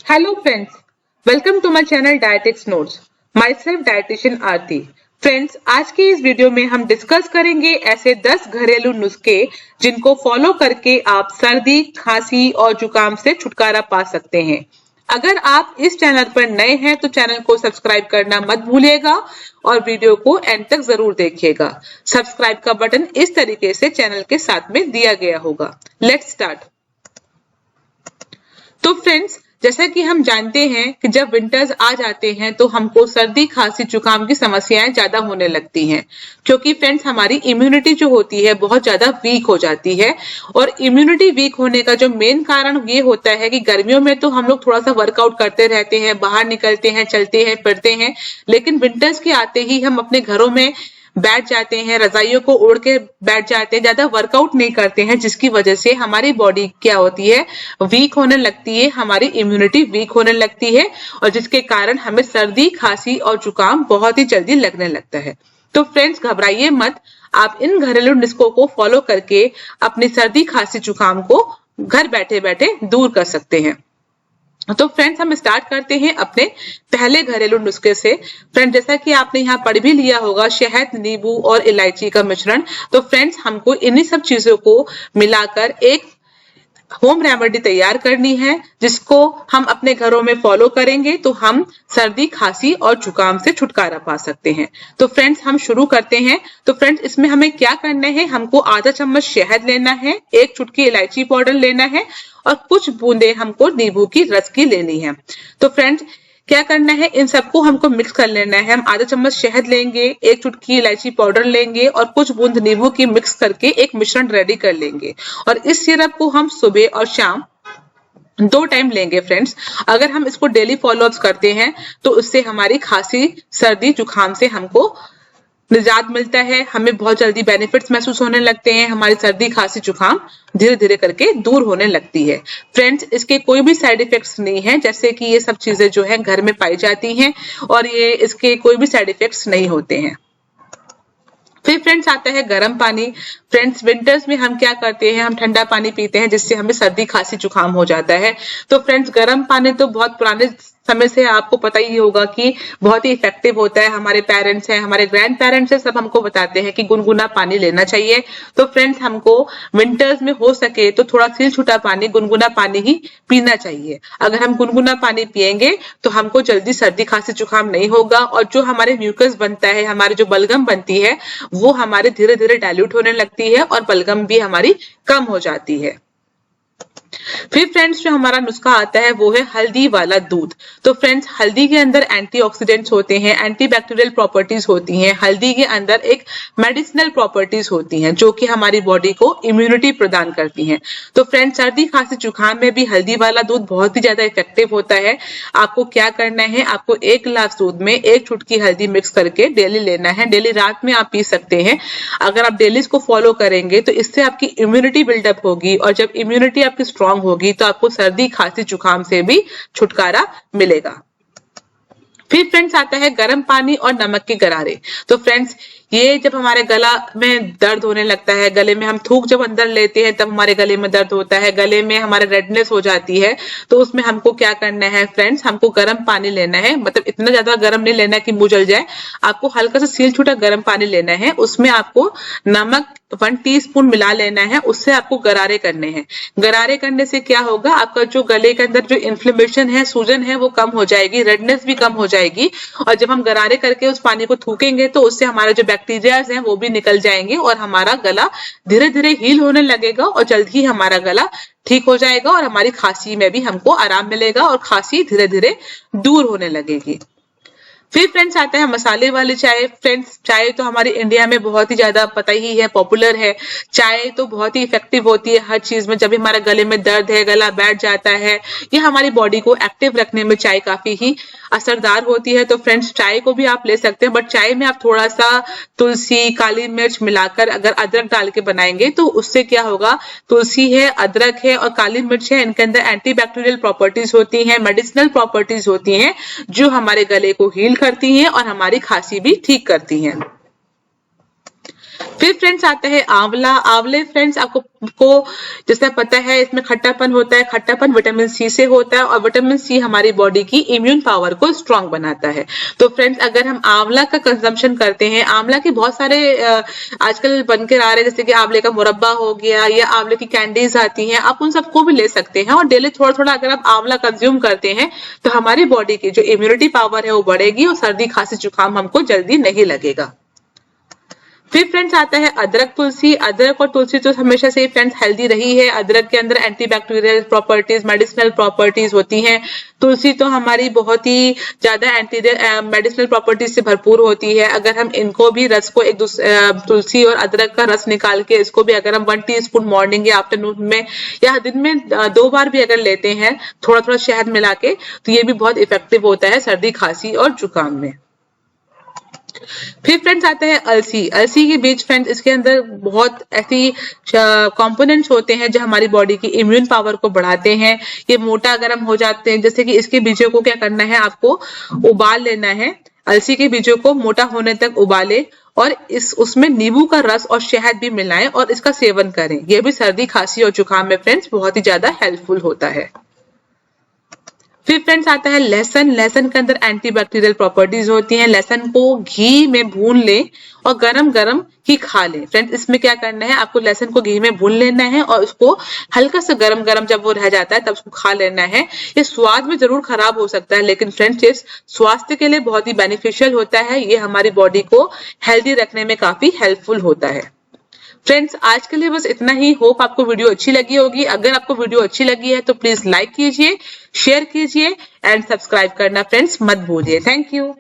Hello friends, welcome to my channel Dietetics Notes. Myself dietitian Aarti. Friends, आज की इस video में हम डिस्कस करेंगे ऐसे 10 घरेलू नुस्खे जिनको फॉलो करके आप सर्दी, खांसी और जुकाम से छुटकारा पा सकते हैं। अगर आप इस चैनल पर नए हैं तो चैनल को सब्सक्राइब करना मत भूलिएगा और वीडियो को एंड तक जरूर देखिएगा। सब्सक्राइब का बटन इस तरीके से चैनल के साथ में दिया गया होगा। Let's start. तो फ्रेंड्स, जैसा कि हम जानते हैं कि जब विंटर्स आ जाते हैं तो हमको सर्दी, खांसी, जुकाम की समस्याएं ज्यादा होने लगती हैं, क्योंकि फ्रेंड्स हमारी इम्यूनिटी जो होती है बहुत ज्यादा वीक हो जाती है। और इम्यूनिटी वीक होने का जो मेन कारण ये होता है कि गर्मियों में तो हम लोग थोड़ा सा वर्कआउट करते रहते हैं, बाहर निकलते हैं, चलते हैं, फिरते हैं, लेकिन विंटर्स के आते ही हम अपने घरों में बैठ जाते हैं, रजाइयों को ओढ़ के बैठ जाते हैं, ज्यादा वर्कआउट नहीं करते हैं, जिसकी वजह से हमारी बॉडी क्या होती है, वीक होने लगती है, हमारी इम्यूनिटी वीक होने लगती है और जिसके कारण हमें सर्दी, खांसी और जुकाम बहुत ही जल्दी लगने लगता है। तो फ्रेंड्स, घबराइए मत, आप इन घरेलू नुस्खों को फॉलो करके अपनी सर्दी, खांसी, जुकाम को घर बैठे बैठे दूर कर सकते हैं। तो फ्रेंड्स, हम स्टार्ट करते हैं अपने पहले घरेलू नुस्खे से। फ्रेंड्स, जैसा कि आपने यहाँ पढ़ भी लिया होगा, शहद, नींबू और इलायची का मिश्रण। तो फ्रेंड्स, हमको इन्हीं सब चीजों को मिलाकर एक होम रेमेडी तैयार करनी है, जिसको हम अपने घरों में फॉलो करेंगे तो हम सर्दी, खांसी और जुकाम से छुटकारा पा सकते हैं। तो फ्रेंड्स, हम शुरू करते हैं। तो फ्रेंड्स, इसमें हमें क्या करना है, हमको आधा चम्मच शहद लेना है, एक चुटकी इलायची पाउडर लेना है और कुछ बूंदे हमको नींबू की रस की लेनी है। तो फ्रेंड्स, क्या करना है, इन सबको हमको मिक्स कर लेना है। हम आधा चम्मच शहद लेंगे, एक चुटकी इलायची पाउडर लेंगे और कुछ बूंद नींबू की मिक्स करके एक मिश्रण रेडी कर लेंगे। और इस सिरप को हम सुबह और शाम 2 टाइम लेंगे। फ्रेंड्स, अगर हम इसको डेली फॉलोअप्स करते हैं तो उससे हमारी खांसी, सर्दी, जुकाम से हमको निजात मिलता है, हमें बहुत जल्दी बेनिफिट्स महसूस होने लगते हैं, हमारी सर्दी, खांसी, जुकाम धीरे धीरे करके दूर होने लगती है। फ्रेंड्स, इसके कोई भी साइड इफेक्ट्स नहीं है, जैसे कि ये सब चीजें जो है घर में पाई जाती हैं और ये इसके कोई भी साइड इफेक्ट्स नहीं होते हैं। फिर फ्रेंड्स आता है गर्म पानी। फ्रेंड्स, विंटर्स में हम क्या करते हैं, हम ठंडा पानी पीते हैं, जिससे हमें सर्दी, खांसी, जुकाम हो जाता है। तो फ्रेंड्स, गर्म पानी तो बहुत पुराने समय से आपको पता ही होगा कि बहुत ही इफेक्टिव होता है। हमारे पेरेंट्स हैं, हमारे ग्रैंड पेरेंट्स हैं, सब हमको बताते हैं कि गुनगुना पानी लेना चाहिए। तो फ्रेंड्स, हमको विंटर्स में हो सके तो थोड़ा सिलछुटा पानी, गुनगुना पानी ही पीना चाहिए। अगर हम गुनगुना पानी पिएंगे तो हमको जल्दी सर्दी, खांसी, जुकाम नहीं होगा और जो हमारे म्यूकस बनता है, हमारी जो बलगम बनती है, वो हमारे धीरे धीरे डाइल्यूट होने लगती है और बलगम भी हमारी कम हो जाती है। फिर फ्रेंड्स, जो हमारा नुस्खा आता है वो है हल्दी वाला दूध। तो फ्रेंड्स, हल्दी के अंदर एंटीऑक्सीडेंट्स होते हैं, एंटीबैक्टीरियल प्रॉपर्टीज होती हैं, हल्दी के अंदर एक मेडिसिनल प्रॉपर्टीज होती हैं जो कि हमारी बॉडी को इम्यूनिटी प्रदान करती हैं। तो फ्रेंड्स, सर्दी, खांसी, जुकाम में भी हल्दी वाला दूध बहुत ही ज्यादा इफेक्टिव होता है। आपको क्या करना है, आपको 1 गिलास दूध में 1 चुटकी हल्दी मिक्स करके डेली लेना है। डेली रात में आप पी सकते हैं। अगर आप डेली इसको फॉलो करेंगे तो इससे आपकी इम्यूनिटी बिल्डअप होगी और जब इम्यूनिटी आपकी स्ट्रांग होगी तो आपको सर्दी, खांसी, जुकाम से भी छुटकारा मिलेगा। फिर फ्रेंड्स आता है गर्म पानी और नमक के गरारे। तो फ्रेंड्स, ये जब हमारे गला में दर्द होने लगता है, गले में हम थूक जब अंदर लेते हैं तब हमारे गले में दर्द होता है, गले में हमारे रेडनेस हो जाती है, तो उसमें हमको क्या करना है फ्रेंड्स, हमको गर्म पानी लेना है। मतलब इतना ज्यादा गर्म नहीं लेना कि मुंह जल जाए, आपको हल्का सा सील छूटा गर्म पानी लेना है। उसमें आपको नमक 1 टीस्पून मिला लेना है, उससे आपको गरारे करने हैं। गरारे करने से क्या होगा, आपका जो गले के अंदर जो इन्फ्लेमेशन है, सूजन है, वो कम हो जाएगी, रेडनेस भी कम हो जाएगी। और जब हम गरारे करके उस पानी को थूकेंगे तो उससे हमारे जो बैक्टीरियाज हैं वो भी निकल जाएंगे और हमारा गला धीरे धीरे हील होने लगेगा और जल्द ही हमारा गला ठीक हो जाएगा और हमारी खांसी में भी हमको आराम मिलेगा और खांसी धीरे धीरे दूर होने लगेगी। फिर फ्रेंड्स आता है मसाले वाली चाय। फ्रेंड्स, चाय तो हमारे इंडिया में बहुत ही ज्यादा पता ही है, पॉपुलर है। चाय तो बहुत ही इफेक्टिव होती है हर चीज में। जब भी हमारे गले में दर्द है, गला बैठ जाता है, ये हमारी बॉडी को एक्टिव रखने में चाय काफी ही असरदार होती है। तो फ्रेंड्स, चाय को भी आप ले सकते हैं, बट चाय में आप थोड़ा सा तुलसी, काली मिर्च मिलाकर अगर अदरक डाल के बनाएंगे तो उससे क्या होगा, तुलसी है, अदरक है और काली मिर्च है, इनके अंदर एंटीबैक्टीरियल प्रॉपर्टीज होती हैं, मेडिसिनल प्रॉपर्टीज होती हैं जो हमारे गले को हील करती हैं और हमारी खांसी भी ठीक करती हैं। फिर फ्रेंड्स आता है आंवला। आंवले फ्रेंड्स आपको जैसा पता है इसमें खट्टापन होता है, खट्टापन विटामिन सी से होता है और विटामिन सी हमारी बॉडी की इम्यून पावर को स्ट्रांग बनाता है। तो फ्रेंड्स अगर हम आंवला का कंजम्पशन करते हैं, आंवला के बहुत सारे आजकल बनकर आ रहे हैं, जैसे कि आंवले का मुरब्बा हो गया या आंवले की कैंडीज आती हैं, आप उन सबको भी ले सकते हैं और डेली थोड़ा थोड़ा अगर आप आंवला कंज्यूम करते हैं तो हमारी बॉडी की जो इम्यूनिटी पावर है वो बढ़ेगी और सर्दी खांसी जुकाम हमको जल्दी नहीं लगेगा। फिर फ्रेंड्स आता है अदरक तुलसी। अदरक और तुलसी तो हमेशा से फ्रेंड्स हेल्दी रही है। अदरक के अंदर एंटीबैक्टीरियल प्रॉपर्टीज, मेडिसिनल प्रॉपर्टीज होती हैं। तुलसी तो हमारी बहुत ही ज्यादा मेडिसिनल प्रॉपर्टीज से भरपूर होती है। अगर हम इनको भी रस को तुलसी और अदरक का रस निकाल के इसको भी अगर हम 1 टीस्पून मॉर्निंग या आफ्टरनून में या दिन में 2 बार भी अगर लेते हैं थोड़ा थोड़ा शहद मिला के, तो ये भी बहुत इफेक्टिव होता है सर्दी खांसी और जुकाम में। फिर फ्रेंड्स आता है अलसी। अलसी के बीज फ्रेंड्स इसके अंदर बहुत ऐसी कंपोनेंट्स होते हैं जो हमारी बॉडी की इम्यून पावर को बढ़ाते हैं। ये मोटा अगर हम हो जाते हैं, जैसे कि इसके बीजों को क्या करना है, आपको उबाल लेना है। अलसी के बीजों को मोटा होने तक उबाले और उसमें नींबू का रस और शहद भी मिलाएं और इसका सेवन करें। यह भी सर्दी खांसी और जुकाम में फ्रेंड्स बहुत ही ज्यादा हेल्पफुल होता है। फिर फ्रेंड्स आता है लहसुन। लहसुन के अंदर एंटीबैक्टीरियल प्रॉपर्टीज होती हैं। लहसुन को घी में भून लें और गरम गरम ही खा लें। फ्रेंड्स इसमें क्या करना है, आपको लहसुन को घी में भून लेना है और उसको हल्का सा गरम गरम जब वो रह जाता है तब उसको खा लेना है। ये स्वाद में जरूर खराब हो सकता है लेकिन फ्रेंड्स ये स्वास्थ्य के लिए बहुत ही बेनिफिशियल होता है। ये हमारी बॉडी को हेल्दी रखने में काफी हेल्पफुल होता है। फ्रेंड्स आज के लिए बस इतना ही। होप आपको वीडियो अच्छी लगी होगी। अगर आपको वीडियो अच्छी लगी है तो प्लीज लाइक कीजिए, शेयर कीजिए एंड सब्सक्राइब करना फ्रेंड्स मत भूलिए। Thank you.